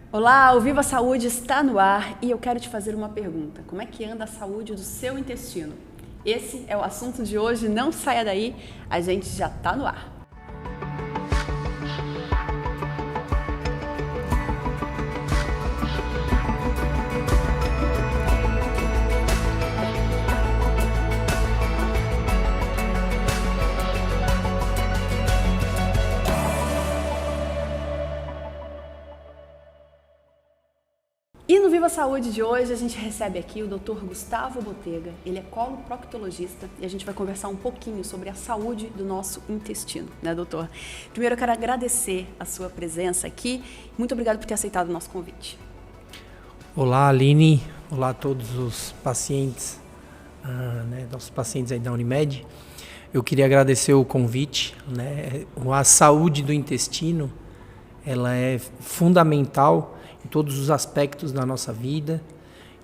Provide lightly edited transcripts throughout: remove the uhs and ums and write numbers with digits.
Olá, o Viva Saúde está no ar e eu quero te fazer uma pergunta. Como é que anda a saúde do seu intestino? Esse é o assunto de hoje, não saia daí, a gente já está no ar. E no Viva Saúde de hoje a gente recebe aqui o Dr. Gustavo Botega. Ele é coloproctologista e a gente vai conversar um pouquinho sobre a saúde do nosso intestino, né, doutor? Primeiro eu quero agradecer a sua presença aqui. Muito obrigado por ter aceitado o nosso convite. Olá, Aline. Olá a todos os pacientes, nossos pacientes aí da Unimed. Eu queria agradecer o convite, né? A saúde do intestino, ela é fundamental em todos os aspectos da nossa vida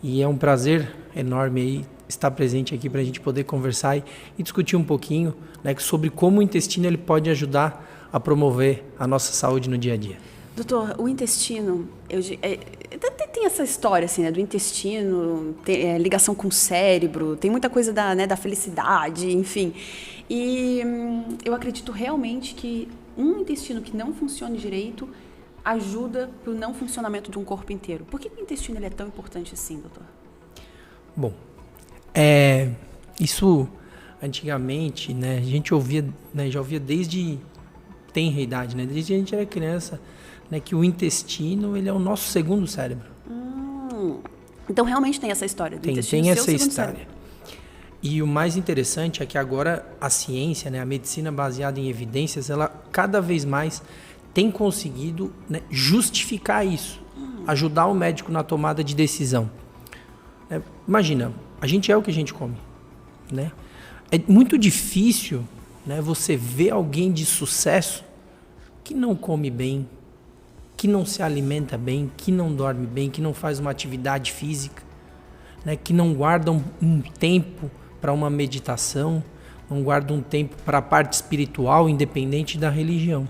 e é um prazer enorme aí estar presente aqui para a gente poder conversar e discutir um pouquinho, né, sobre como o intestino ele pode ajudar a promover a nossa saúde no dia a dia. Doutor, o intestino, tem essa história assim, né, do intestino, ligação com o cérebro, tem muita coisa da felicidade, enfim. E eu acredito realmente que um intestino que não funcione direito ajuda para o não funcionamento de um corpo inteiro. Por que o intestino ele é tão importante assim, doutor? Bom, isso antigamente, né, a gente ouvia, né, já ouvia desde tenra idade, né, desde que a gente era criança, né, que o intestino ele é o nosso segundo cérebro. Então realmente tem essa história do intestino tem ser o essa segundo história. cérebro. E o mais interessante é que agora a ciência, né, a medicina baseada em evidências, ela cada vez mais tem conseguido, né, justificar isso, ajudar o médico na tomada de decisão. Imagina, a gente é o que a gente come, né? É muito difícil, né, você ver alguém de sucesso que não come bem, que não se alimenta bem, que não dorme bem, que não faz uma atividade física, né, que não guarda um tempo para uma meditação, não guarda um tempo para a parte espiritual, independente da religião.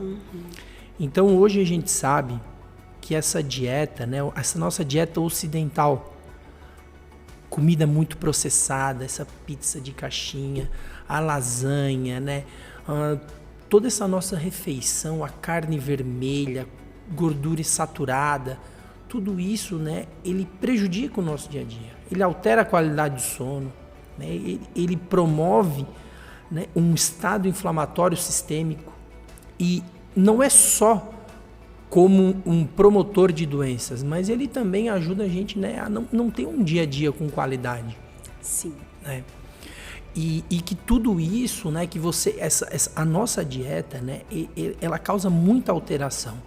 Então hoje a gente sabe que essa dieta, né, essa nossa dieta ocidental, comida muito processada, essa pizza de caixinha, a lasanha, né, toda essa nossa refeição, a carne vermelha, gordura saturada, tudo isso, né, ele prejudica o nosso dia a dia. Ele altera a qualidade do sono, né, ele promove, né, um estado inflamatório sistêmico e não é só como um promotor de doenças, mas ele também ajuda a gente, né, a não ter um dia a dia com qualidade. Sim. Né? E que tudo isso, né, que a nossa dieta, né, ela causa muita alteração.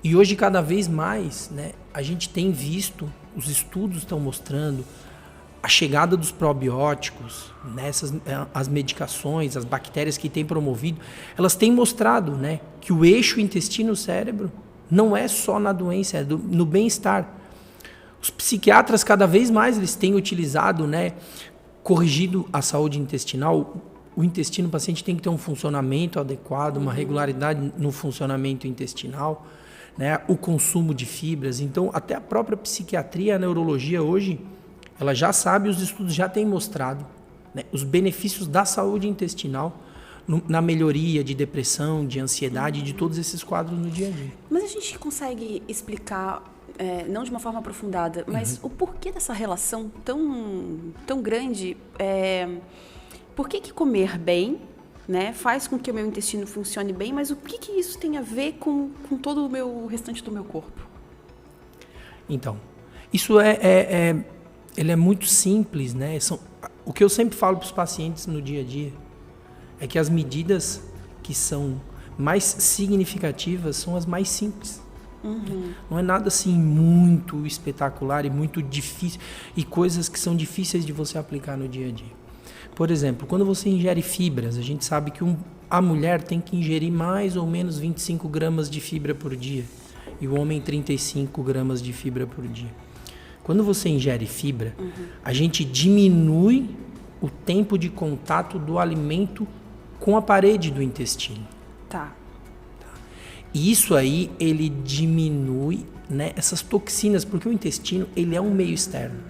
E hoje, cada vez mais, né, a gente tem visto, os estudos estão mostrando, a chegada dos probióticos, as medicações, as bactérias que têm promovido, elas têm mostrado, né, que o eixo intestino-cérebro não é só na doença, é no bem-estar. Os psiquiatras, cada vez mais, eles têm utilizado, né, corrigido a saúde intestinal. O intestino, o paciente tem que ter um funcionamento adequado, uma regularidade no funcionamento intestinal, né, o consumo de fibras. Então, até a própria psiquiatria, a neurologia hoje, ela já sabe, os estudos já têm mostrado, né, os benefícios da saúde intestinal na melhoria de depressão, de ansiedade, de todos esses quadros no dia a dia. Mas a gente consegue explicar, não de uma forma aprofundada, mas o porquê dessa relação tão grande? Por que comer bem, né, faz com que o meu intestino funcione bem, mas o que isso tem a ver com todo o restante do meu corpo? Então, isso ele é muito simples, né? O que eu sempre falo para os pacientes no dia a dia é que as medidas que são mais significativas são as mais simples. Não é nada assim muito espetacular e muito difícil e coisas que são difíceis de você aplicar no dia a dia. Por exemplo, quando você ingere fibras, a gente sabe que a mulher tem que ingerir mais ou menos 25 gramas de fibra por dia e o homem 35 gramas de fibra por dia. Quando você ingere fibra, a gente diminui o tempo de contato do alimento com a parede do intestino. Tá. E isso aí, ele diminui, né, essas toxinas, porque o intestino, ele é um meio externo.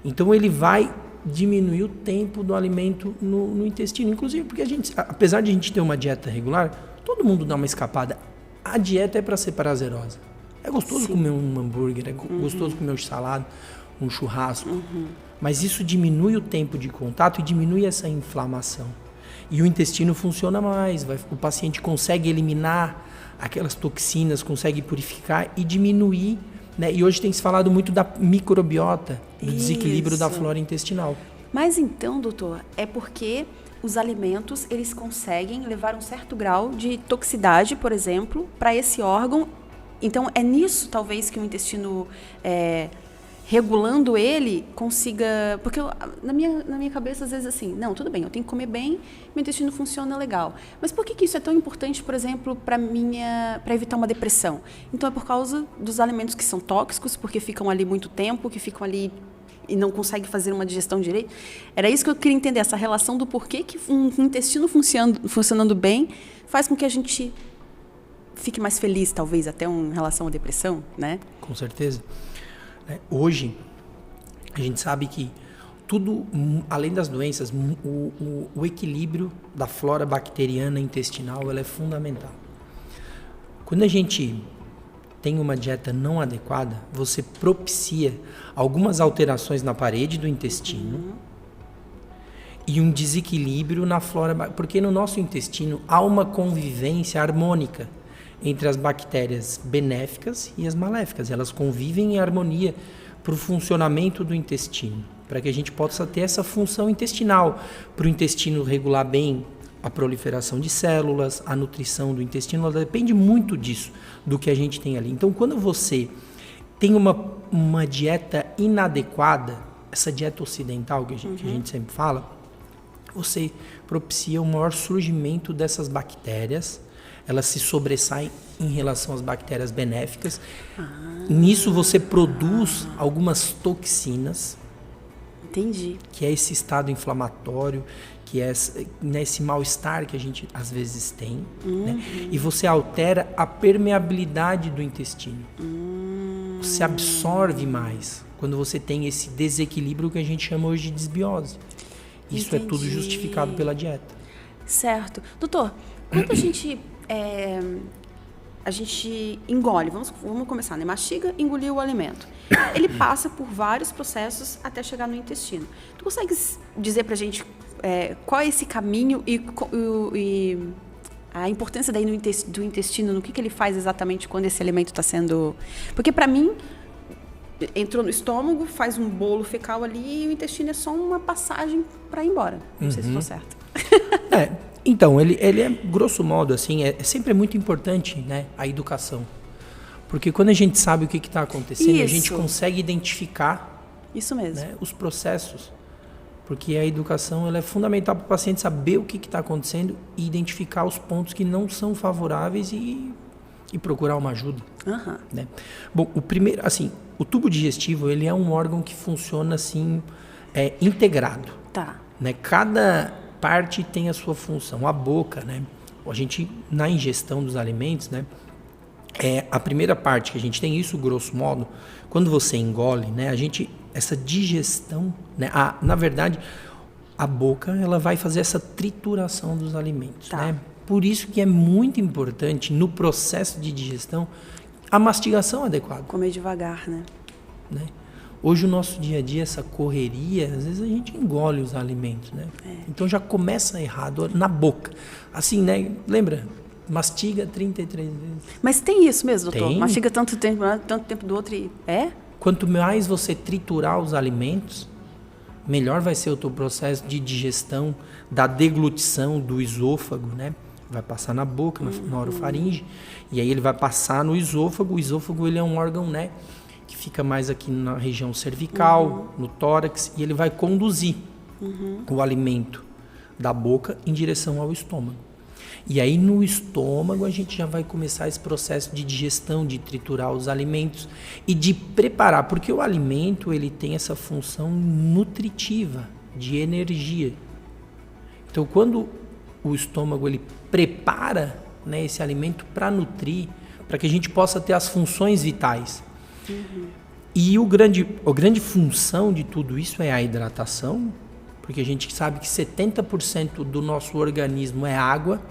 Então, ele vai diminuir o tempo do alimento no intestino. Inclusive, porque apesar de a gente ter uma dieta regular, todo mundo dá uma escapada. A dieta é para ser prazerosa. É gostoso comer um hambúrguer, é gostoso comer um salada, um churrasco. Mas isso diminui o tempo de contato e diminui essa inflamação. E o intestino funciona mais, o paciente consegue eliminar aquelas toxinas, consegue purificar e diminuir, né? E hoje tem se falado muito da microbiota, do desequilíbrio da flora intestinal. Mas então, doutor, é porque os alimentos, eles conseguem levar um certo grau de toxicidade, por exemplo, para esse órgão. Então, é nisso, talvez, que o intestino, regulando ele, consiga... Porque na minha cabeça, às vezes, assim, não, tudo bem, eu tenho que comer bem, meu intestino funciona legal. Mas por que isso é tão importante, por exemplo, para evitar uma depressão? Então, é por causa dos alimentos que são tóxicos, porque ficam ali muito tempo, que ficam ali e não consegue fazer uma digestão direito. Era isso que eu queria entender, essa relação do porquê que um intestino funcionando bem faz com que a gente fique mais feliz, talvez, até em relação à depressão, né? Com certeza. Hoje, a gente sabe que tudo, além das doenças, o equilíbrio da flora bacteriana intestinal, ela é fundamental. Quando a gente tem uma dieta não adequada, você propicia algumas alterações na parede do intestino e um desequilíbrio na flora, porque no nosso intestino há uma convivência harmônica entre as bactérias benéficas e as maléficas. Elas convivem em harmonia para o funcionamento do intestino, para que a gente possa ter essa função intestinal, para o intestino regular bem a proliferação de células, a nutrição do intestino, ela depende muito disso, do que a gente tem ali. Então, quando você tem uma dieta inadequada, essa dieta ocidental que a gente sempre fala, você propicia o maior surgimento dessas bactérias. Elas se sobressaem em relação às bactérias benéficas. Nisso você produz algumas toxinas. Entendi. Que é esse estado inflamatório, que é esse mal-estar que a gente às vezes tem. Né? E você altera a permeabilidade do intestino. Você absorve mais quando você tem esse desequilíbrio que a gente chama hoje de desbiose. Isso é tudo justificado pela dieta. Certo. Doutor, quando a gente engole, vamos começar, né? Mastiga, engoliu o alimento. Ele passa por vários processos até chegar no intestino. Tu consegues dizer pra gente qual é esse caminho e a importância daí do intestino, no que ele faz exatamente quando esse alimento está sendo... Porque pra mim, entrou no estômago, faz um bolo fecal ali e o intestino é só uma passagem para ir embora. Não sei se estou certo. Então, ele é, grosso modo, assim, sempre muito importante, né, a educação. Porque quando a gente sabe o que está acontecendo, a gente consegue identificar isso mesmo, né, os processos. Porque a educação ela é fundamental para o paciente saber o que está acontecendo e identificar os pontos que não são favoráveis e procurar uma ajuda. Né? Bom, o tubo digestivo ele é um órgão que funciona assim, integrado. Tá. Né? Cada parte tem a sua função. A boca, né? A gente, na ingestão dos alimentos, né? A primeira parte que a gente tem, isso grosso modo, quando você engole, né? Essa digestão, né? Na verdade, a boca, ela vai fazer essa trituração dos alimentos, né? Por isso que é muito importante, no processo de digestão, a mastigação adequada. Comer devagar, né? Hoje, o nosso dia a dia, essa correria, às vezes a gente engole os alimentos, né? Então, já começa errado na boca. Assim, né? Lembra? Mastiga 33 vezes. Mas tem isso mesmo, doutor? Tem. Mastiga tanto tempo do outro e... Quanto mais você triturar os alimentos, melhor vai ser o teu processo de digestão, da deglutição do esôfago, né? Vai passar na boca, na orofaringe, e aí ele vai passar no esôfago. O esôfago, ele é um órgão, né? Que fica mais aqui na região cervical, no tórax, e ele vai conduzir o alimento da boca em direção ao estômago. E aí no estômago a gente já vai começar esse processo de digestão, de triturar os alimentos e de preparar, porque o alimento ele tem essa função nutritiva, de energia. Então quando o estômago ele prepara, né, esse alimento para nutrir, para que a gente possa ter as funções vitais. E a grande função de tudo isso é a hidratação, porque a gente sabe que 70% do nosso organismo é água.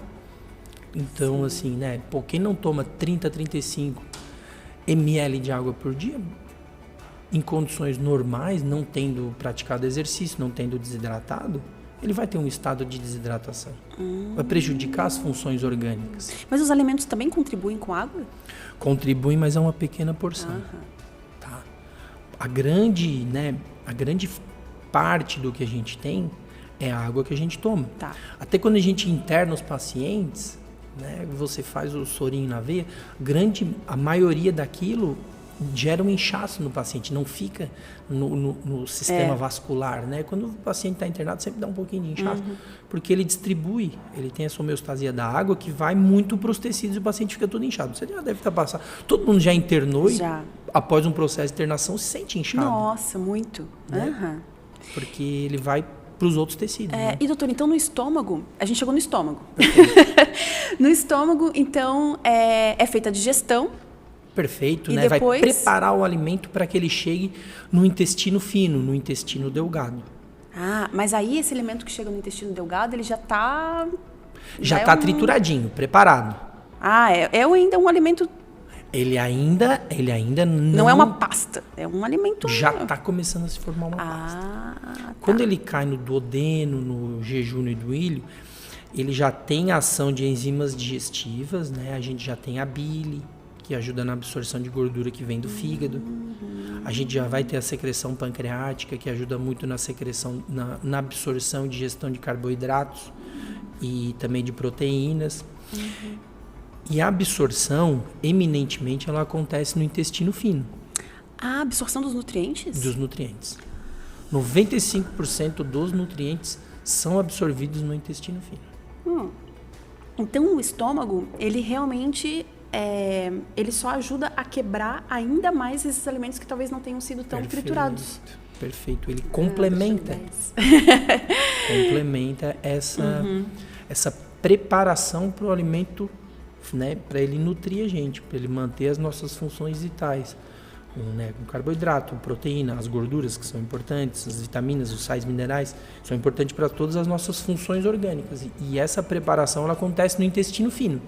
Então, assim, né, quem não toma 30, 35 ml de água por dia, em condições normais, não tendo praticado exercício, não tendo desidratado, ele vai ter um estado de desidratação. Vai prejudicar as funções orgânicas. Mas os alimentos também contribuem com água? Contribuem, mas é uma pequena porção. Tá? A grande parte do que a gente tem é a água que a gente toma. Tá. Até quando a gente interna os pacientes, né, você faz o sorinho na veia, a maioria daquilo gera um inchaço no paciente, não fica no sistema vascular, né? Quando o paciente está internado, sempre dá um pouquinho de inchaço, porque ele distribui, ele tem essa homeostasia da água que vai muito para os tecidos e o paciente fica todo inchado. Você já deve estar passando. Todo mundo já internou e após um processo de internação se sente inchado. Nossa, muito. Né? Porque ele vai para os outros tecidos. Né? E doutor, então no estômago, a gente chegou no estômago. No estômago, então, é feita a digestão. Perfeito, e né? Depois... Vai preparar o alimento para que ele chegue no intestino fino, no intestino delgado. Mas aí esse alimento que chega no intestino delgado, ele já está... Já está trituradinho, preparado. É ainda um alimento... Ele ainda não é uma pasta, é um alimento... Já está começando a se formar uma pasta. Quando ele cai no duodeno, no jejum e do ilho, ele já tem ação de enzimas digestivas, né? A gente já tem a bile, que ajuda na absorção de gordura que vem do fígado. A gente já vai ter a secreção pancreática, que ajuda muito na secreção, na absorção e digestão de carboidratos e também de proteínas. E a absorção, eminentemente, ela acontece no intestino fino. A absorção dos nutrientes? Dos nutrientes. 95% dos nutrientes são absorvidos no intestino fino. Então, o estômago, ele realmente... ele só ajuda a quebrar ainda mais esses alimentos que talvez não tenham sido tão triturados. Perfeito. Ele complementa. Complementa essa preparação para o alimento, né, para ele nutrir a gente, para ele manter as nossas funções vitais. Com carboidrato, proteína, as gorduras que são importantes, as vitaminas, os sais minerais, são importantes para todas as nossas funções orgânicas. E essa preparação ela acontece no intestino fino,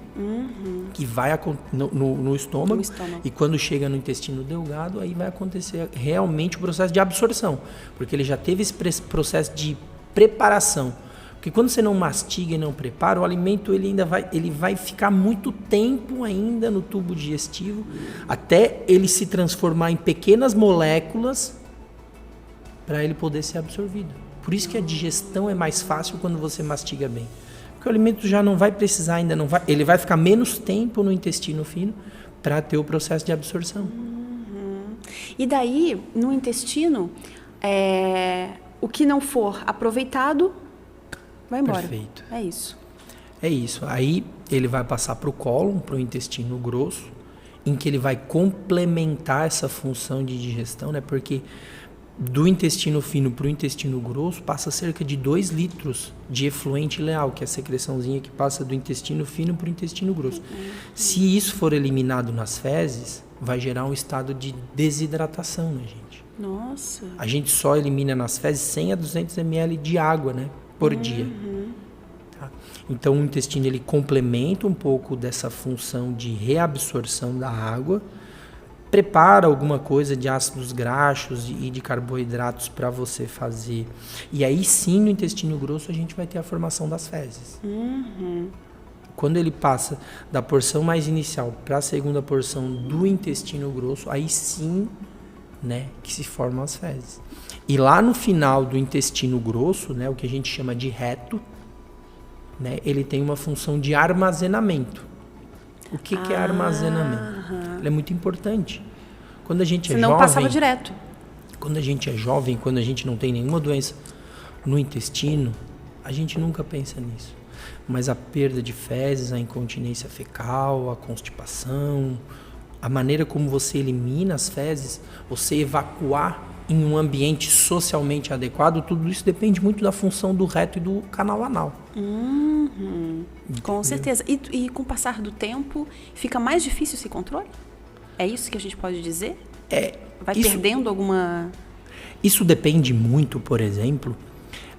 que vai no estômago, e quando chega no intestino delgado, aí vai acontecer realmente o processo de absorção, porque ele já teve esse processo de preparação. Porque quando você não mastiga e não prepara, o alimento ele vai ficar muito tempo ainda no tubo digestivo, até ele se transformar em pequenas moléculas para ele poder ser absorvido. Por isso que a digestão é mais fácil quando você mastiga bem. Porque o alimento já não vai precisar ele vai ficar menos tempo no intestino fino para ter o processo de absorção. E daí, no intestino, o que não for aproveitado vai embora. Perfeito. É isso. É isso. Aí ele vai passar para o cólon, para o intestino grosso, em que ele vai complementar essa função de digestão, né? Porque do intestino fino para o intestino grosso passa cerca de 2 litros de efluente ileal, que é a secreçãozinha que passa do intestino fino para o intestino grosso. Se isso for eliminado nas fezes, vai gerar um estado de desidratação na gente. Nossa. A gente só elimina nas fezes 100 a 200 ml de água, né? Por dia. Tá? Então o intestino ele complementa um pouco dessa função de reabsorção da água, prepara alguma coisa de ácidos graxos e de carboidratos para você fazer. E aí sim no intestino grosso a gente vai ter a formação das fezes. Quando ele passa da porção mais inicial para a segunda porção do intestino grosso, aí sim, né, que se formam as fezes. E lá no final do intestino grosso, né, o que a gente chama de reto, né, ele tem uma função de armazenamento. O que é armazenamento? Ele é muito importante. Quando a gente Senão passava direto. Quando a gente é jovem, quando a gente não tem nenhuma doença no intestino, a gente nunca pensa nisso. Mas a perda de fezes, a incontinência fecal, a constipação, a maneira como você elimina as fezes, você evacuar em um ambiente socialmente adequado, tudo isso depende muito da função do reto e do canal anal. Com certeza. E com o passar do tempo, fica mais difícil esse controle? É isso que a gente pode dizer? Vai perdendo alguma... Isso depende muito, por exemplo,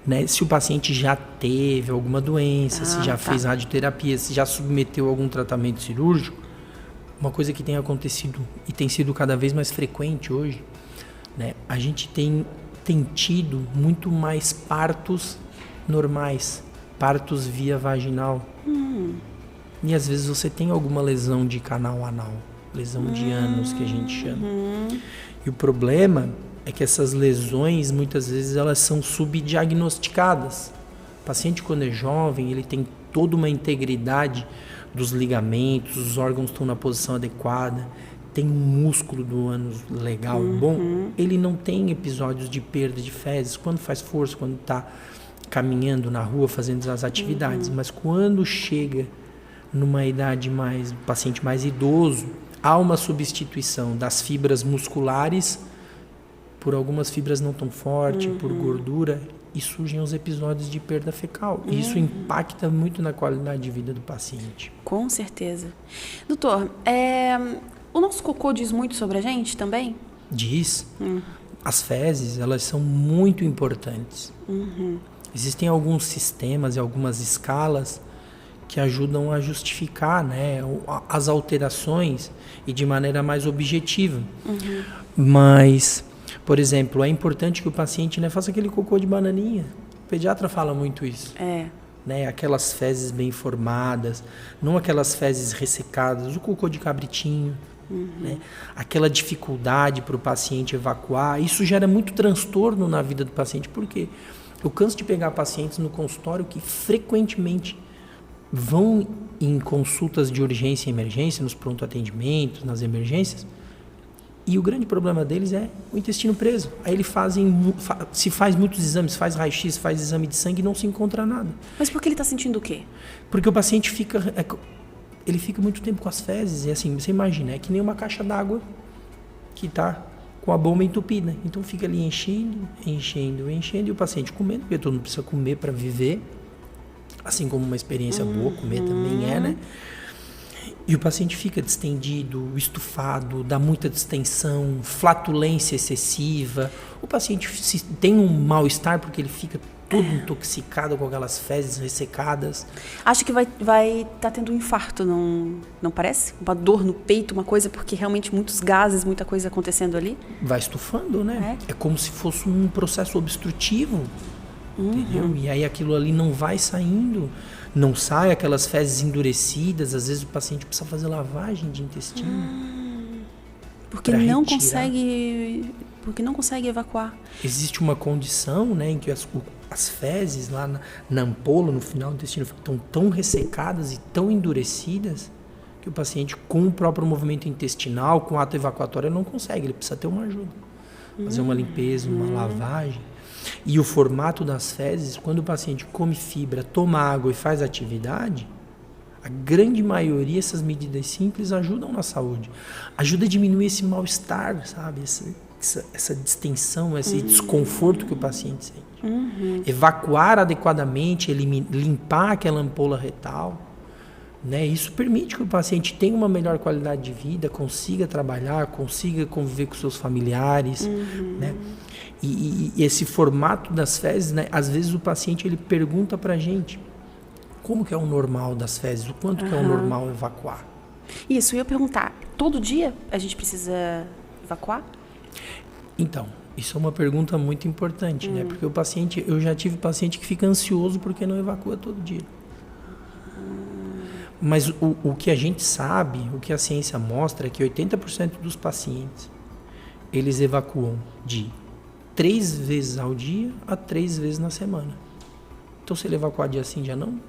né, se o paciente já teve alguma doença, se já fez radioterapia, se já submeteu a algum tratamento cirúrgico. Uma coisa que tem acontecido e tem sido cada vez mais frequente hoje, né, a gente tem tido muito mais partos normais, partos via vaginal. E às vezes você tem alguma lesão de canal anal, lesão de ânus que a gente chama. E o problema é que essas lesões, muitas vezes, elas são subdiagnosticadas. O paciente, quando é jovem, ele tem toda uma integridade dos ligamentos, os órgãos estão na posição adequada, tem um músculo do ânus legal, bom. Ele não tem episódios de perda de fezes quando faz força, quando está caminhando na rua, fazendo as atividades. Mas quando chega numa idade mais, paciente mais idoso, há uma substituição das fibras musculares por algumas fibras não tão fortes, por gordura, e surgem os episódios de perda fecal. E isso impacta muito na qualidade de vida do paciente. Com certeza. Doutor, o nosso cocô diz muito sobre a gente também? Diz. As fezes, elas são muito importantes. Existem alguns sistemas e algumas escalas que ajudam a justificar, né, as alterações e de maneira mais objetiva. Mas... Por exemplo, é importante que o paciente, né, faça aquele cocô de bananinha. O pediatra fala muito isso. Né, aquelas fezes bem formadas, não aquelas fezes ressecadas, o cocô de cabritinho. Né, aquela dificuldade para o paciente evacuar. Isso gera muito transtorno na vida do paciente. Por quê? Eu canso de pegar pacientes no consultório que frequentemente vão em consultas de urgência e emergência, nos pronto-atendimentos, nas emergências, e o grande problema deles é o intestino preso. Aí eles se faz muitos exames, faz raio-x, faz exame de sangue e não se encontra nada. Mas por que ele está sentindo o quê? Porque o paciente fica muito tempo com as fezes. E assim, você imagina, é que nem uma caixa d'água que está com a bomba entupida. Então fica ali enchendo, e o paciente comendo, porque todo mundo precisa comer para viver. Assim como uma experiência boa, comer também é, né? E o paciente fica distendido, estufado, dá muita distensão, flatulência excessiva. O paciente tem um mal-estar porque ele fica todo intoxicado com aquelas fezes ressecadas. Acho que vai tá tendo um infarto, não parece? Uma dor no peito, uma coisa, porque realmente muitos gases, muita coisa acontecendo ali. Vai estufando, né? É como se fosse um processo obstrutivo, entendeu? E aí aquilo ali não vai saindo. Não sai aquelas fezes endurecidas, às vezes o paciente precisa fazer lavagem de intestino. Porque não consegue evacuar. Existe uma condição, né, em que as fezes lá na ampola, no final do intestino, estão tão ressecadas e tão endurecidas que o paciente, com o próprio movimento intestinal, com o ato evacuatório, não consegue. Ele precisa ter uma ajuda. Fazer uma limpeza, uma lavagem. E o formato das fezes, quando o paciente come fibra, toma água e faz atividade, a grande maioria, essas medidas simples ajudam na saúde. Ajuda a diminuir esse mal-estar, sabe? Essa distensão, esse desconforto que o paciente sente. Evacuar adequadamente, limpar aquela ampola retal. Né? Isso permite que o paciente tenha uma melhor qualidade de vida, consiga trabalhar, consiga conviver com seus familiares. Né? E esse formato das fezes, né? Às vezes o paciente ele pergunta pra gente como que é o normal das fezes, o quanto que é o normal evacuar. Isso, eu ia perguntar, todo dia a gente precisa evacuar? Então, isso é uma pergunta muito importante, né? Porque eu já tive paciente que fica ansioso porque não evacua todo dia. Mas o que a gente sabe, o que a ciência mostra é que 80% dos pacientes, eles evacuam de 3 vezes ao dia a 3 vezes na semana. Então, se ele evacuar dia sim, dia não,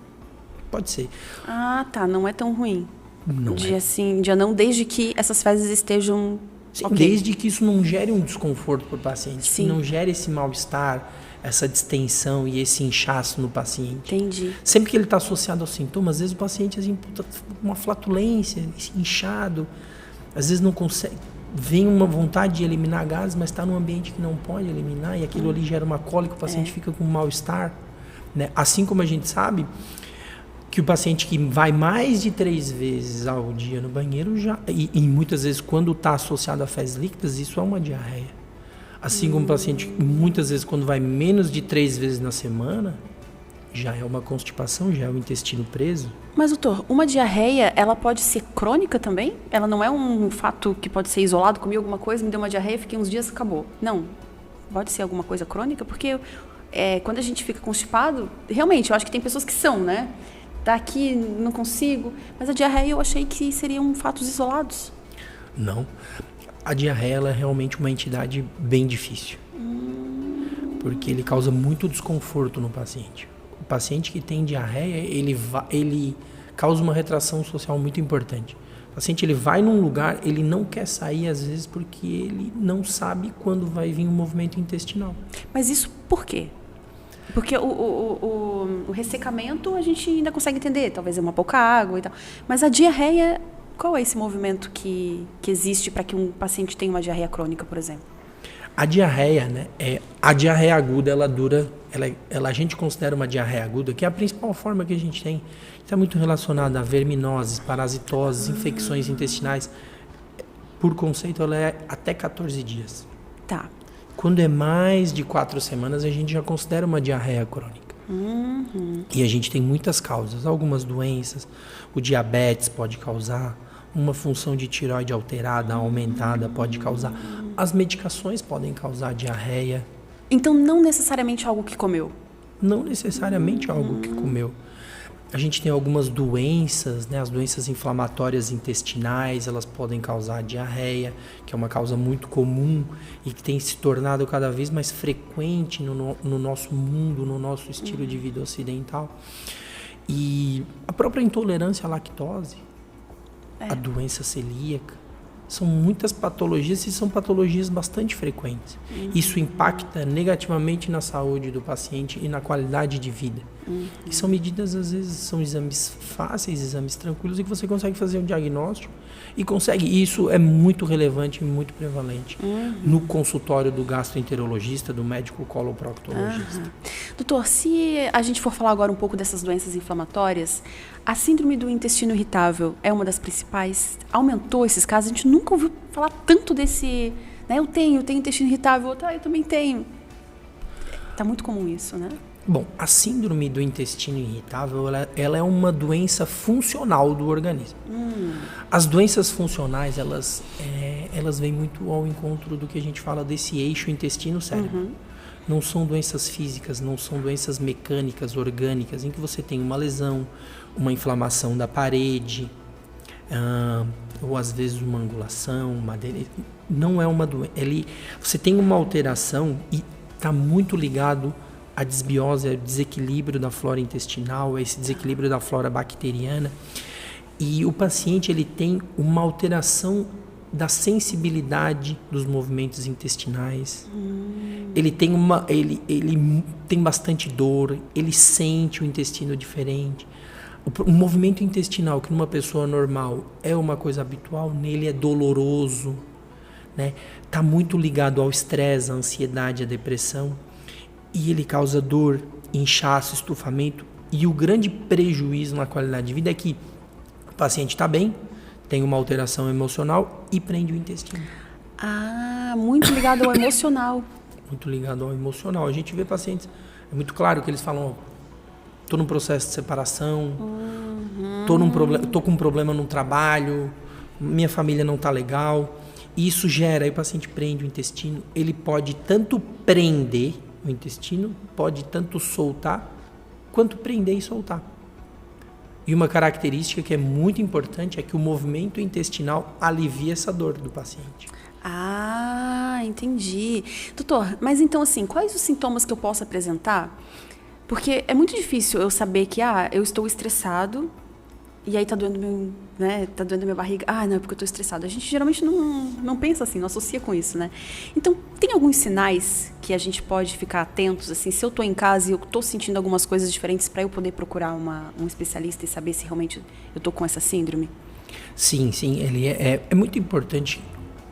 pode ser. Ah, tá. Não é tão ruim. Não dia sim, dia não, desde que essas fezes estejam... Sim, desde que isso não gere um desconforto para o paciente, que não gere esse mal-estar, essa distensão e esse inchaço no paciente. Entendi. Sempre que ele está associado aos sintomas, às vezes o paciente assim, uma flatulência, inchado, às vezes não consegue, vem uma vontade de eliminar gases, mas está num ambiente que não pode eliminar, e aquilo ali gera uma cólica, o paciente fica com um mal-estar, né? Assim como a gente sabe que o paciente que vai mais de 3 vezes ao dia no banheiro, e muitas vezes quando está associado a fezes líquidas, isso é uma diarreia. Assim como o paciente, muitas vezes, quando vai menos de 3 vezes na semana, já é uma constipação, já é o intestino preso. Mas, doutor, uma diarreia, ela pode ser crônica também? Ela não é um fato que pode ser isolado, comi alguma coisa, me deu uma diarreia, fiquei uns dias, acabou. Não, pode ser alguma coisa crônica, porque quando a gente fica constipado, realmente, eu acho que tem pessoas que são, né? Tá aqui, não consigo, mas a diarreia eu achei que seriam fatos isolados. Não, a diarreia ela é realmente uma entidade bem difícil, porque ele causa muito desconforto no paciente. O paciente que tem diarreia, ele causa uma retração social muito importante. O paciente ele vai num lugar, ele não quer sair às vezes porque ele não sabe quando vai vir um movimento intestinal. Mas isso por quê? Porque o ressecamento a gente ainda consegue entender, talvez é uma pouca água e tal. Mas a diarreia, qual é esse movimento que existe para que um paciente tenha uma diarreia crônica, por exemplo? A diarreia, né? A diarreia aguda, ela dura, a gente considera uma diarreia aguda, que é a principal forma que a gente tem. Está muito relacionada a verminoses, parasitoses, infecções intestinais. Por conceito, ela é até 14 dias. Tá. Quando é mais de 4 semanas, a gente já considera uma diarreia crônica. E a gente tem muitas causas, algumas doenças, o diabetes pode causar, uma função de tireoide alterada, aumentada pode causar, as medicações podem causar diarreia. Então não necessariamente algo que comeu? Não necessariamente algo que comeu. A gente tem algumas doenças, né? As doenças inflamatórias intestinais, elas podem causar diarreia, que é uma causa muito comum e que tem se tornado cada vez mais frequente no nosso mundo, no nosso estilo de vida ocidental. E a própria intolerância à lactose, a doença celíaca, são muitas patologias e são patologias bastante frequentes. Isso impacta negativamente na saúde do paciente e na qualidade de vida. E são medidas, às vezes, são exames fáceis, exames tranquilos, e que você consegue fazer um diagnóstico e consegue. E isso é muito relevante e muito prevalente no consultório do gastroenterologista, do médico coloproctologista. Doutor, se a gente for falar agora um pouco dessas doenças inflamatórias, a síndrome do intestino irritável é uma das principais? Aumentou esses casos? A gente nunca ouviu falar tanto desse... Né? Eu tenho intestino irritável, eu também tenho. Tá muito comum isso, né? Bom, a síndrome do intestino irritável, ela é uma doença funcional do organismo. As doenças funcionais, elas vêm muito ao encontro do que a gente fala desse eixo intestino-cérebro. Não são doenças físicas, não são doenças mecânicas, orgânicas, em que você tem uma lesão, uma inflamação da parede, ou às vezes uma angulação, não é uma doença. Você tem uma alteração e está muito ligado à desbiose, ao desequilíbrio da flora intestinal, a esse desequilíbrio da flora bacteriana. E o paciente ele tem uma alteração da sensibilidade dos movimentos intestinais. Ele tem bastante dor, ele sente o intestino diferente. O movimento intestinal, que numa pessoa normal é uma coisa habitual, nele é doloroso, né? Tá muito ligado ao estresse, à ansiedade, à depressão, e ele causa dor, inchaço, estufamento, e o grande prejuízo na qualidade de vida é que o paciente está bem, tem uma alteração emocional e prende o intestino. Muito ligado ao emocional. Muito ligado ao emocional. A gente vê pacientes, é muito claro que eles falam, estou num processo de separação, estou com um problema no trabalho, minha família não está legal. E isso gera, aí o paciente prende o intestino, ele pode tanto prender o intestino, pode tanto soltar, quanto prender e soltar. E uma característica que é muito importante é que o movimento intestinal alivia essa dor do paciente. Entendi. Doutor, mas então assim, quais os sintomas que eu posso apresentar? Porque é muito difícil eu saber que, eu estou estressado e aí tá doendo tá doendo minha barriga. Não, é porque eu estou estressado. A gente geralmente não pensa assim, não associa com isso, né? Então, tem alguns sinais que a gente pode ficar atentos, assim, se eu estou em casa e eu estou sentindo algumas coisas diferentes para eu poder procurar um especialista e saber se realmente eu estou com essa síndrome? Sim, ele é muito importante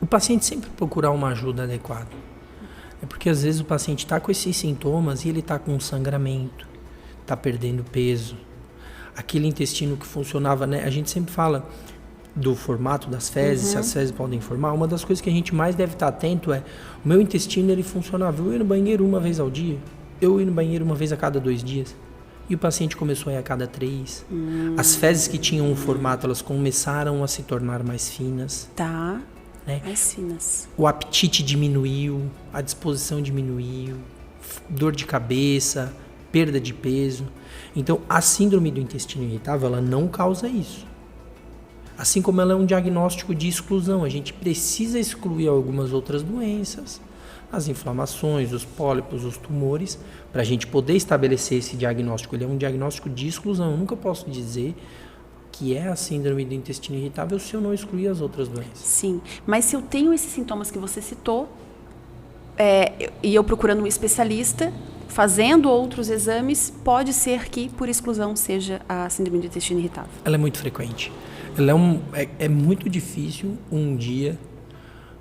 o paciente sempre procurar uma ajuda adequada. É porque às vezes o paciente está com esses sintomas e ele está com sangramento, está perdendo peso. Aquele intestino que funcionava, né? A gente sempre fala do formato das fezes, se as fezes podem formar. Uma das coisas que a gente mais deve estar atento é: o meu intestino ele funcionava, eu ia no banheiro uma vez ao dia, eu ia no banheiro uma vez a cada 2 dias. E o paciente começou a ir a cada 3. As fezes que tinham um formato, elas começaram a se tornar mais finas. Tá. Né? Mais finas. O apetite diminuiu, a disposição diminuiu, dor de cabeça, perda de peso. Então, a síndrome do intestino irritável, ela não causa isso. Assim como ela é um diagnóstico de exclusão, a gente precisa excluir algumas outras doenças, as inflamações, os pólipos, os tumores, para a gente poder estabelecer esse diagnóstico. Ele é um diagnóstico de exclusão. Eu nunca posso dizer que é a síndrome do intestino irritável se eu não excluir as outras doenças. Sim, mas se eu tenho esses sintomas que você citou, e eu procurando um especialista, fazendo outros exames, pode ser que, por exclusão, seja a síndrome do intestino irritável. Ela é muito frequente. Ela é muito difícil um dia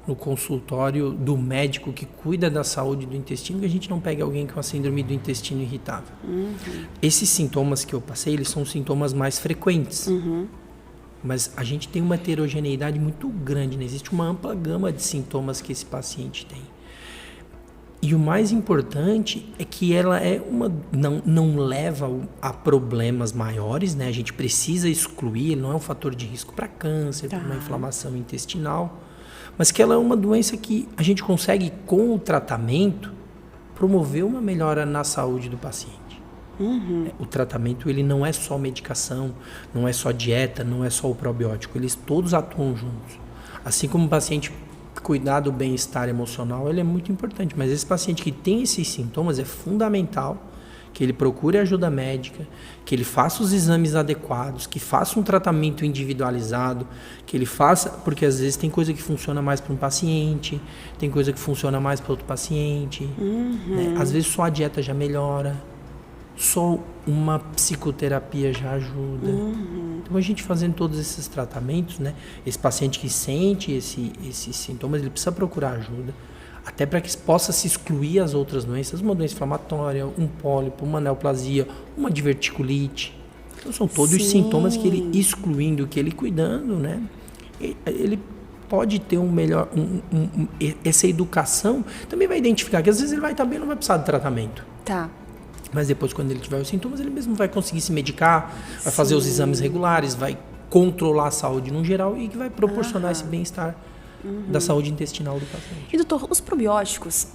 no consultório do médico que cuida da saúde do intestino que a gente não pegue alguém com a síndrome do intestino irritável. Esses sintomas que eu passei, eles são sintomas mais frequentes. Mas a gente tem uma heterogeneidade muito grande, né? Existe uma ampla gama de sintomas que esse paciente tem. E o mais importante é que ela não leva a problemas maiores, né? A gente precisa excluir, ele não é um fator de risco para câncer, para uma inflamação intestinal, mas que ela é uma doença que a gente consegue, com o tratamento, promover uma melhora na saúde do paciente. O tratamento, ele não é só medicação, não é só dieta, não é só o probiótico, eles todos atuam juntos. Assim como o paciente cuidar do bem-estar emocional, ele é muito importante, mas esse paciente que tem esses sintomas, é fundamental que ele procure ajuda médica, que ele faça os exames adequados, que faça um tratamento individualizado, que ele faça, porque às vezes tem coisa que funciona mais para um paciente, tem coisa que funciona mais para outro paciente, né? Às vezes só a dieta já melhora, só uma psicoterapia já ajuda. Então a gente fazendo todos esses tratamentos, né? Esse paciente que sente esses sintomas, ele precisa procurar ajuda, até para que possa se excluir as outras doenças, uma doença inflamatória, um pólipo, uma neoplasia, uma diverticulite. Então são todos os sintomas que ele excluindo, que ele cuidando, né? Ele pode ter um melhor, essa educação também vai identificar que às vezes ele vai estar bem, não vai precisar de tratamento. Tá. Mas depois, quando ele tiver os sintomas, ele mesmo vai conseguir se medicar, vai fazer os exames regulares, vai controlar a saúde no geral e que vai proporcionar esse bem-estar da saúde intestinal do paciente. E, doutor, os probióticos,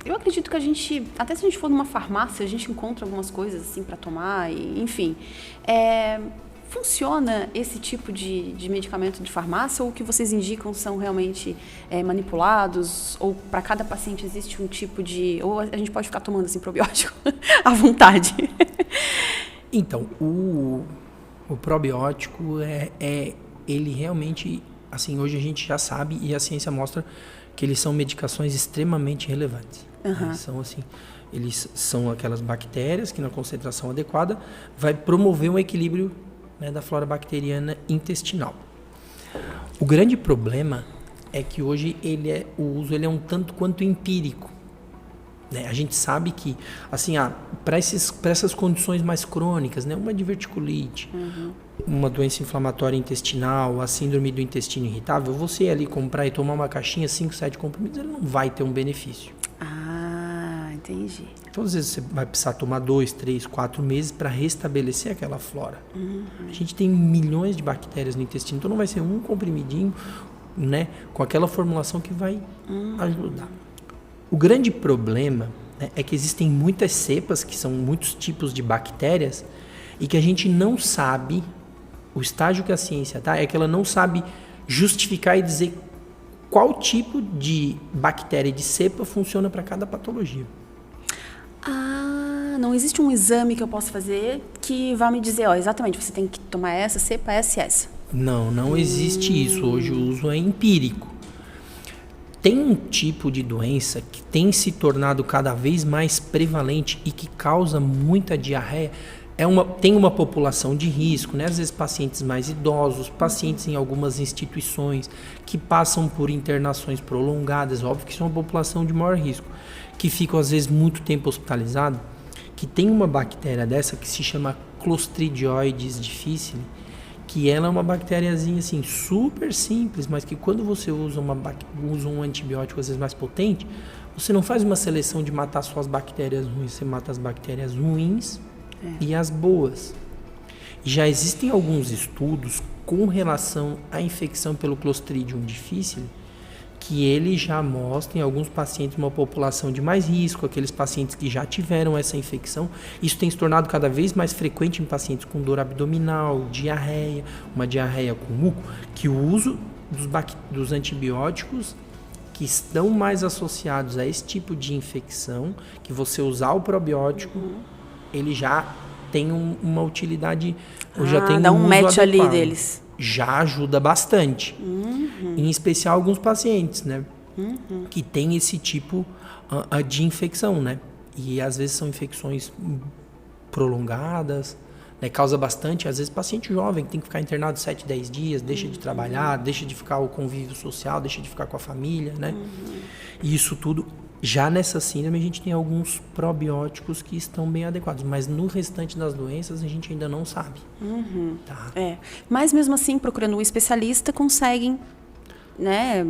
eu acredito que a gente, até se a gente for numa farmácia, a gente encontra algumas coisas assim para tomar, enfim. Funciona esse tipo de medicamento de farmácia ou o que vocês indicam são realmente manipulados? Ou para cada paciente existe um tipo de... Ou a gente pode ficar tomando assim probiótico à vontade? Então, o probiótico ele realmente... Assim, hoje a gente já sabe e a ciência mostra que eles são medicações extremamente relevantes. Eles são aquelas bactérias que na concentração adequada vai promover um equilíbrio, né, da flora bacteriana intestinal. O grande problema é que hoje o uso é um tanto quanto empírico. Né? A gente sabe que, assim, para essas condições mais crônicas, né, uma diverticulite, uma doença inflamatória intestinal, a síndrome do intestino irritável, você ali comprar e tomar uma caixinha, 5, 7 comprimidos, ele não vai ter um benefício. Entendi. Então, às vezes, você vai precisar tomar 2, 3, 4 meses para restabelecer aquela flora. A gente tem milhões de bactérias no intestino, então não vai ser um comprimidinho, né, com aquela formulação que vai ajudar. O grande problema, né, é que existem muitas cepas, que são muitos tipos de bactérias, e que a gente não sabe, o estágio que a ciência está, é que ela não sabe justificar e dizer qual tipo de bactéria e de cepa funciona para cada patologia. Não existe um exame que eu possa fazer que vá me dizer, exatamente, você tem que tomar essa cepa, essa e essa. Não existe isso. Hoje o uso é empírico. Tem um tipo de doença que tem se tornado cada vez mais prevalente e que causa muita diarreia, tem uma população de risco, né? Às vezes pacientes mais idosos, pacientes em algumas instituições que passam por internações prolongadas, óbvio que isso é uma população de maior risco, que ficam às vezes muito tempo hospitalizados, que tem uma bactéria dessa que se chama Clostridioides difficile, que ela é uma bactériazinha assim, super simples, mas que quando você usa um antibiótico às vezes mais potente, você não faz uma seleção de matar só as bactérias ruins, você mata as bactérias ruins e as boas. Já existem alguns estudos com relação à infecção pelo Clostridium difficile, que ele já mostra em alguns pacientes uma população de mais risco, aqueles pacientes que já tiveram essa infecção. Isso tem se tornado cada vez mais frequente em pacientes com dor abdominal, diarreia, uma diarreia com muco, que o uso dos antibióticos que estão mais associados a esse tipo de infecção, que você usar o probiótico, ele já tem uma utilidade, já tem dá um match uso ali adequado. deles. Já ajuda bastante. Em especial alguns pacientes, né? Que tem esse tipo de infecção, né? E às vezes são infecções prolongadas, né? Causa bastante, às vezes paciente jovem que tem que ficar internado 7, 10 dias, deixa de trabalhar, deixa de ficar o convívio social, deixa de ficar com a família, né? E isso tudo, já nessa síndrome a gente tem alguns probióticos que estão bem adequados, mas no restante das doenças a gente ainda não sabe. Tá? Mas mesmo assim, procurando um especialista, conseguem, né,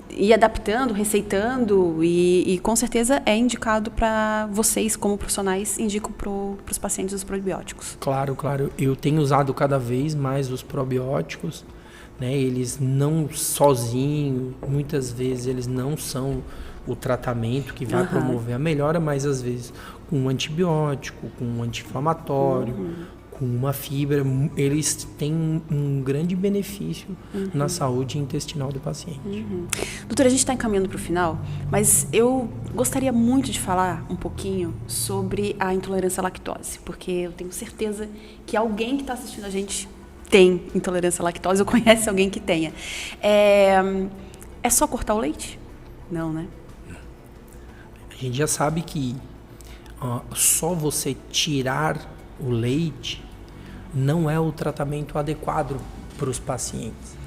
ir adaptando, receitando e com certeza é indicado para vocês, como profissionais, indicam para os pacientes os probióticos. Claro. Eu tenho usado cada vez mais os probióticos, né? Eles não sozinhos, muitas vezes eles não são o tratamento que vai promover a melhora, mas às vezes com um antibiótico, com um anti-inflamatório, com uma fibra, eles têm um grande benefício na saúde intestinal do paciente. Doutora, a gente está encaminhando para o final, mas eu gostaria muito de falar um pouquinho sobre a intolerância à lactose, porque eu tenho certeza que alguém que está assistindo a gente tem intolerância à lactose ou conhece alguém que tenha. É só cortar o leite? Não, né? A gente já sabe que só você tirar o leite não é o tratamento adequado para os pacientes,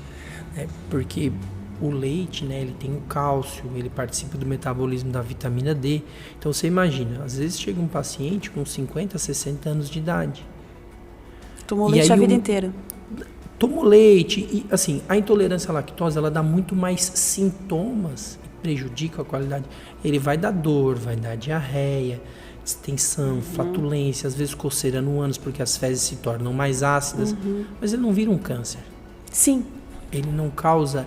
né? Porque o leite, né, ele tem o cálcio, ele participa do metabolismo da vitamina D. Então você imagina, às vezes chega um paciente com 50, 60 anos de idade. Tomou leite a vida inteira. Tomou leite e, assim, a intolerância à lactose, ela dá muito mais sintomas e prejudica a qualidade. Ele vai dar dor, vai dar diarreia, distensão, flatulência, às vezes coceira no ânus porque as fezes se tornam mais ácidas, mas ele não vira um câncer. Sim. Ele não causa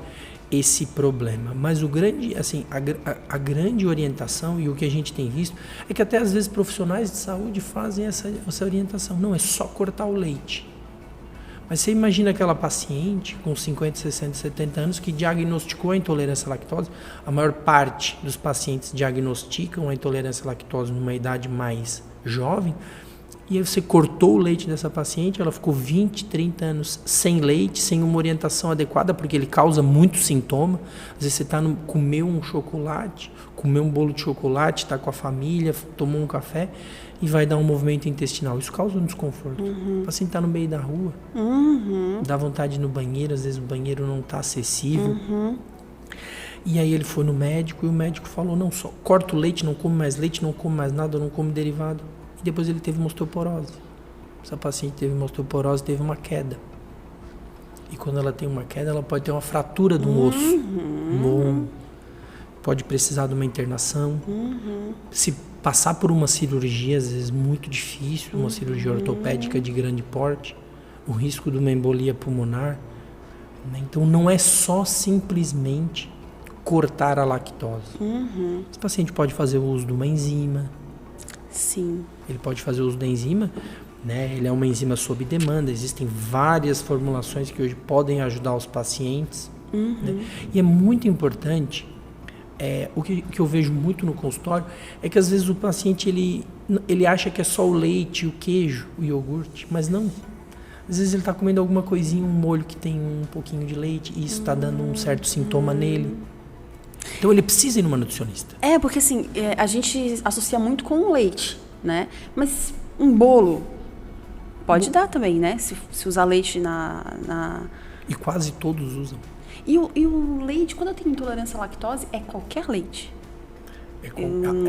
esse problema. Mas o grande, assim, a grande orientação e o que a gente tem visto é que até às vezes profissionais de saúde fazem essa orientação. Não, é só cortar o leite. Mas você imagina aquela paciente com 50, 60, 70 anos que diagnosticou a intolerância à lactose. A maior parte dos pacientes diagnosticam a intolerância à lactose numa idade mais jovem. E aí você cortou o leite dessa paciente, ela ficou 20, 30 anos sem leite, sem uma orientação adequada, porque ele causa muito sintoma. Às vezes você comeu um chocolate, comeu um bolo de chocolate, está com a família, tomou um café e vai dar um movimento intestinal. Isso causa um desconforto. O paciente está no meio da rua, dá vontade de ir no banheiro, às vezes o banheiro não está acessível. E aí ele foi no médico e o médico falou, não, só corta o leite, não come mais leite, não come mais nada, não come derivado. E depois ele teve uma osteoporose. Essa paciente teve uma osteoporose, teve uma queda. E quando ela tem uma queda, ela pode ter uma fratura do osso no ombro. Pode precisar de uma internação. Se passar por uma cirurgia, às vezes muito difícil, uma cirurgia ortopédica de grande porte, o risco de uma embolia pulmonar. Né? Então não é só simplesmente cortar a lactose. Esse paciente pode fazer o uso de uma enzima. Sim. Ele pode fazer uso da enzima, né? Ele é uma enzima sob demanda. Existem várias formulações que hoje podem ajudar os pacientes. Né? E é muito importante, o que eu vejo muito no consultório, é que às vezes o paciente ele acha que é só o leite, o queijo, o iogurte, mas não. Às vezes ele está comendo alguma coisinha, um molho que tem um pouquinho de leite, e isso está dando um certo sintoma nele. Então ele precisa ir numa nutricionista. Porque assim, a gente associa muito com o leite, né? Mas Um bolo. Pode dar também, né? Se usar leite E quase todos usam. E o leite, quando eu tenho intolerância à lactose, é qualquer leite.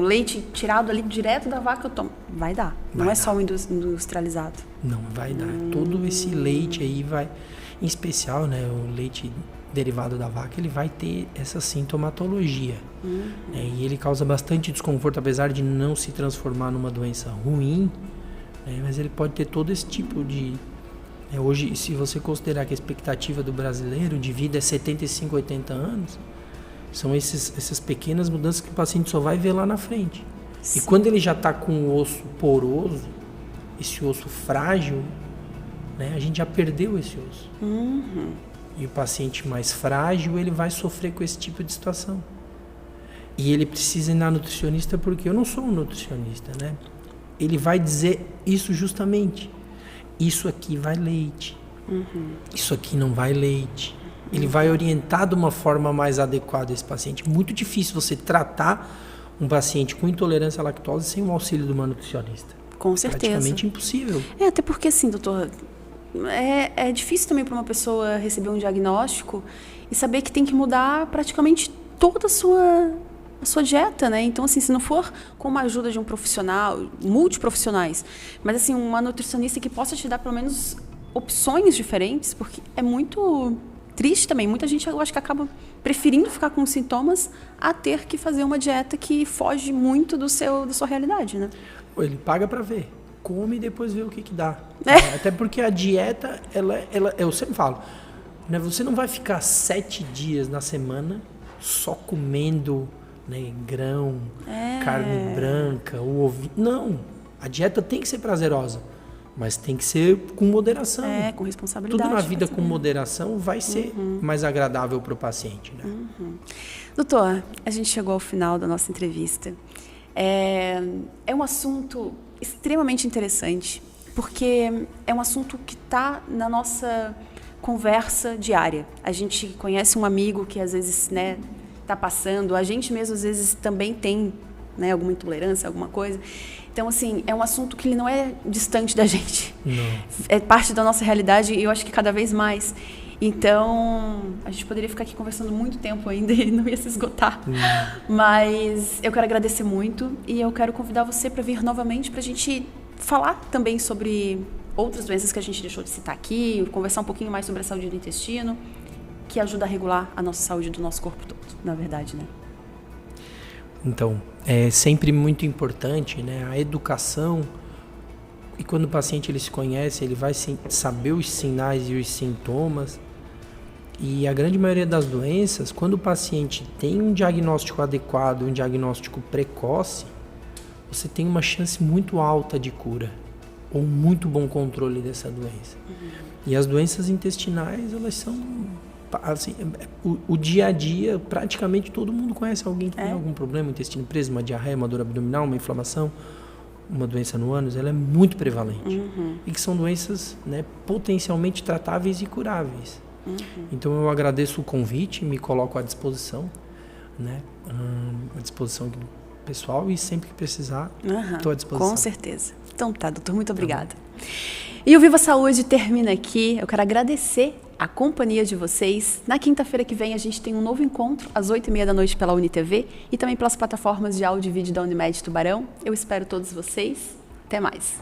Leite tirado ali direto da vaca eu tomo. Vai dar. Não é só o industrializado. Não, vai dar. Todo esse leite aí vai... Em especial, né? O leite derivado da vaca, ele vai ter essa sintomatologia. Né, e ele causa bastante desconforto, apesar de não se transformar numa doença ruim, né, mas ele pode ter todo esse tipo de... hoje, se você considerar que a expectativa do brasileiro de vida é 75, 80 anos, são essas pequenas mudanças que o paciente só vai ver lá na frente. Sim. E quando ele já está com o osso poroso, esse osso frágil, né, a gente já perdeu esse osso. E o paciente mais frágil, ele vai sofrer com esse tipo de situação. E ele precisa ir na nutricionista, porque eu não sou um nutricionista, né? Ele vai dizer isso justamente. Isso aqui vai leite. Isso aqui não vai leite. Ele vai orientar de uma forma mais adequada esse paciente. Muito difícil você tratar um paciente com intolerância à lactose sem o auxílio de uma nutricionista. Com certeza. Praticamente impossível. Até porque assim, doutor... É difícil também para uma pessoa receber um diagnóstico e saber que tem que mudar praticamente toda a sua dieta, né? Então, assim, se não for com a ajuda de um profissional, multiprofissionais, mas, assim, uma nutricionista que possa te dar, pelo menos, opções diferentes, porque é muito triste também. Muita gente, eu acho que acaba preferindo ficar com sintomas a ter que fazer uma dieta que foge muito da sua realidade, né? Ele paga para ver. Come e depois vê o que dá. Até porque a dieta, eu sempre falo, né, você não vai ficar 7 dias na semana só comendo, né, grão, carne branca, ovo. Não, a dieta tem que ser prazerosa, mas tem que ser com moderação. Com responsabilidade. Tudo na vida com moderação vai ser mais agradável para o paciente. Né? Doutor, a gente chegou ao final da nossa entrevista. É um assunto extremamente interessante, porque é um assunto que está na nossa conversa diária. A gente conhece um amigo que às vezes, né, está passando, a gente mesmo às vezes também tem, né, alguma intolerância, alguma coisa. Então, assim, é um assunto que ele não é distante da gente. Não. É parte da nossa realidade e eu acho que cada vez mais. Então, a gente poderia ficar aqui conversando muito tempo ainda e não ia se esgotar. Mas eu quero agradecer muito e eu quero convidar você para vir novamente para a gente falar também sobre outras doenças que a gente deixou de citar aqui, conversar um pouquinho mais sobre a saúde do intestino, que ajuda a regular a nossa saúde do nosso corpo todo, na verdade, né? Então, é sempre muito importante, né, a educação. E quando o paciente ele se conhece, ele vai saber os sinais e os sintomas. E a grande maioria das doenças, quando o paciente tem um diagnóstico adequado, um diagnóstico precoce, você tem uma chance muito alta de cura ou muito bom controle dessa doença. E as doenças intestinais, elas são assim, o dia a dia, praticamente todo mundo conhece alguém que tem algum problema, intestino preso, uma diarreia, uma dor abdominal, uma inflamação, uma doença no ânus, ela é muito prevalente. E que são doenças, né, potencialmente tratáveis e curáveis. Então eu agradeço o convite, me coloco à disposição, né, à disposição do pessoal e sempre que precisar, estou à disposição. Com certeza. Então tá, doutor, muito obrigada. E o Viva Saúde termina aqui. Eu quero agradecer a companhia de vocês. Na quinta-feira que vem a gente tem um novo encontro às 8h30 da noite pela UniTV e também pelas plataformas de áudio e vídeo da Unimed Tubarão. Eu espero todos vocês. Até mais.